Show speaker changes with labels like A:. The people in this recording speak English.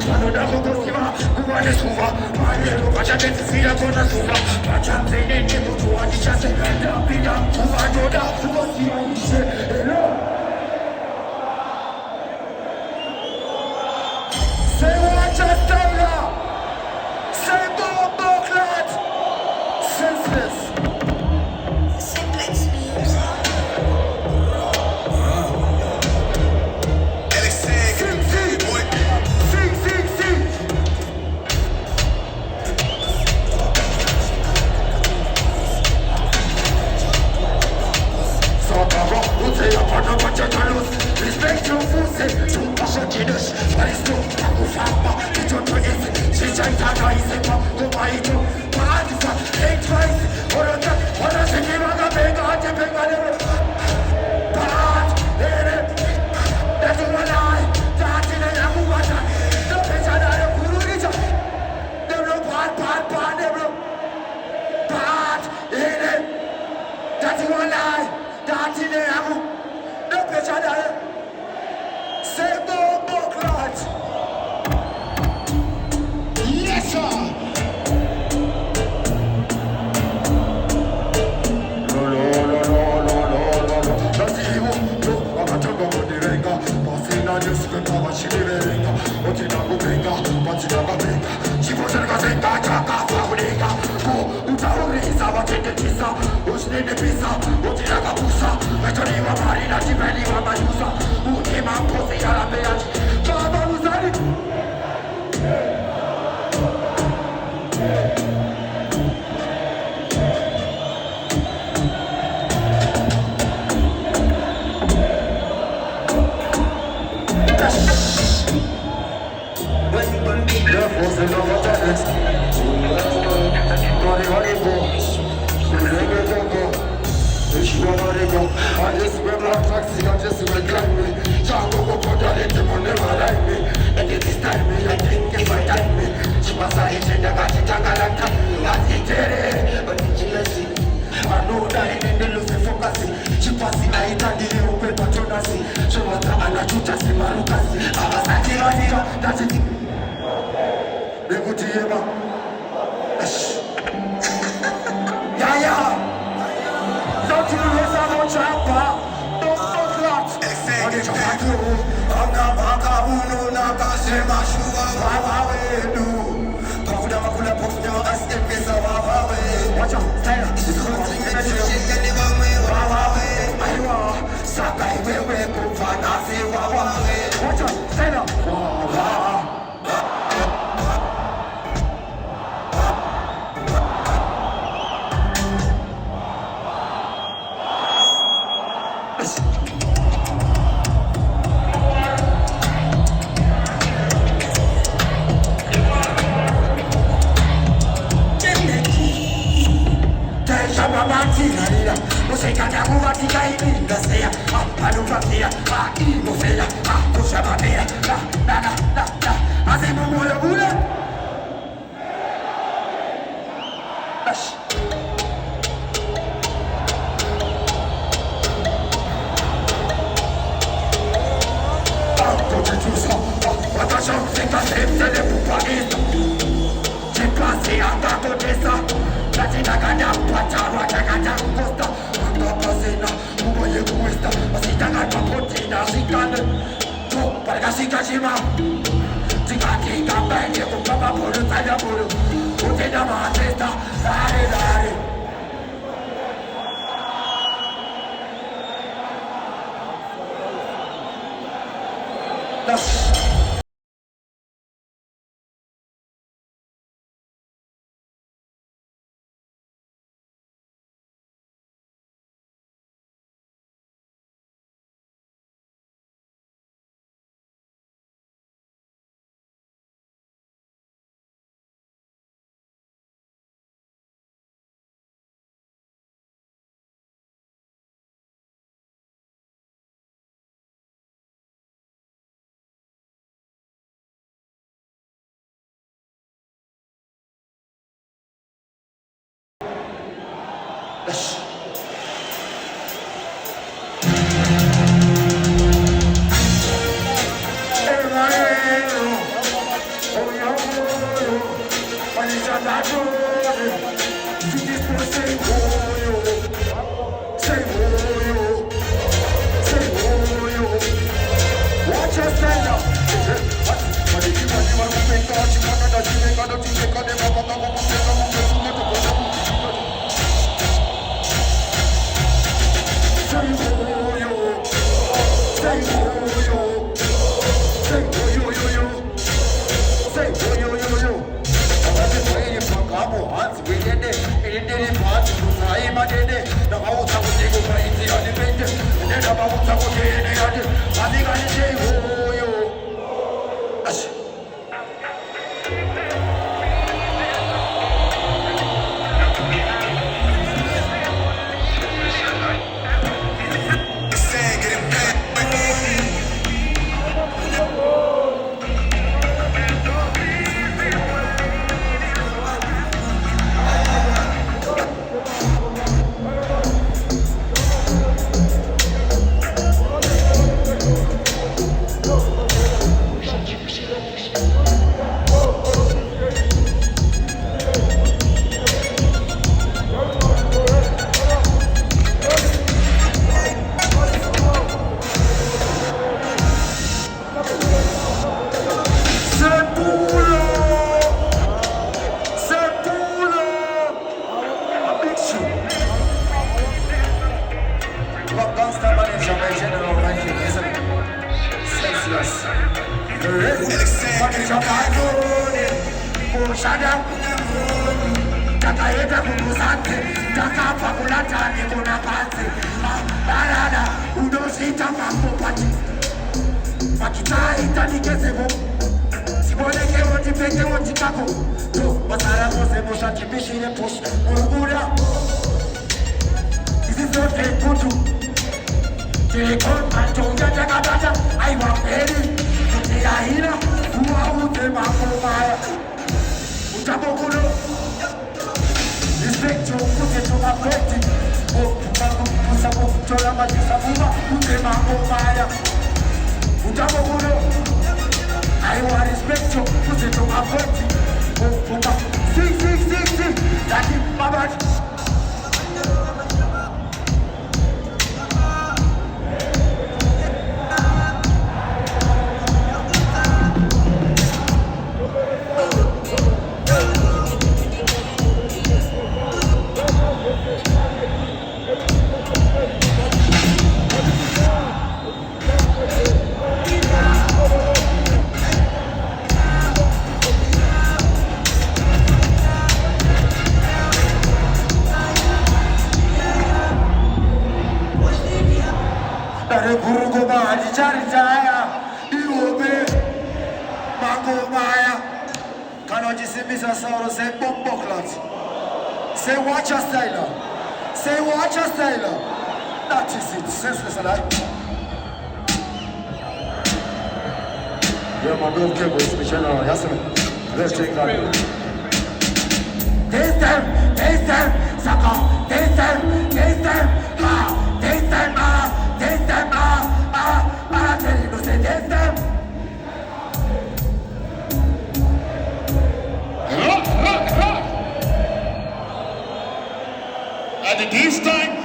A: Panuda Kukosima, Kumane Suva, Mario Pachatet, Fila Kona Suva, Pacham Zene, Mutu Adishase, Pida, Kuvajoda, Kukosima, hello. Say what just done now. Say bomb clad. Senseless.
B: Simplex music.
A: Respect your forces, tu passatinus, Aristo, Takufapa, Itoto is, Sijantana is a Kumaito, Paradifa, eight twice, Ora Sekiraga, Bega, Tepega, Parad, that's one eye, that's in a Yamuvata, the Pesana, Kururita, the Part, that's one eye, that's in a Yamu, the Pesana. Say no clot. Yes, sir. That's evil. No, I'm not talking about the renga. Passing on your script, I'm a shitty renga. What's in a benga? What's in a benga? She was a gazenga, Chaka, Fabrica. Who Utauri, Sabatin, Tisa, who's in the pizza, what's in a capusa, Metoniva Marina, Tivani, Mamayusa, who came out, Posi, Arabeaji, Baba Uzari. I just wear my taxi, I just wear me. Jango go put that into my never like me. And this time me, I think if I time me. She was a hit and I got it, I got it. I did it, but did you see? I know that in the Lucy focusing. She was the eye that the open patronasi. She was the Anachucha, Simarukasi. I was like, that's it. They go to Yema. Yeah. Don't you lose a much appa? Don't fuck that. What did you do? Anga baka unu na kasema shuwa wawawedu. Pafuda makula pafuda aske pesa wawawe. Watch out, style. It's hunting and shit wawawe. Aywa, saka iwewe kufana si wawawe. Watch out, style. Wawawe. Musikanya kuvatika ibinga seya Anuvakia, imofeya, kushababea Azimu moyo bule Autotetusa, attention, c'est qu'un c'est des poupagistes J'ai passé un taco d'essa Latina gana, patara, tagada, costa Pasena, umoye kuesta, asitanga papotina, sikane, to parga sikashima, tikati kampanye kupapa polo taya polo, utena matesta, dare. Say watch your style. Say watch your style. That is it. Senseless alive. Yeah, my dog came with me channel. Yes, sir. Let's take that. Taste them, sucker. Taste them, ah, taste them, ah, taste them, ah, tell you to say taste them.
B: And this time,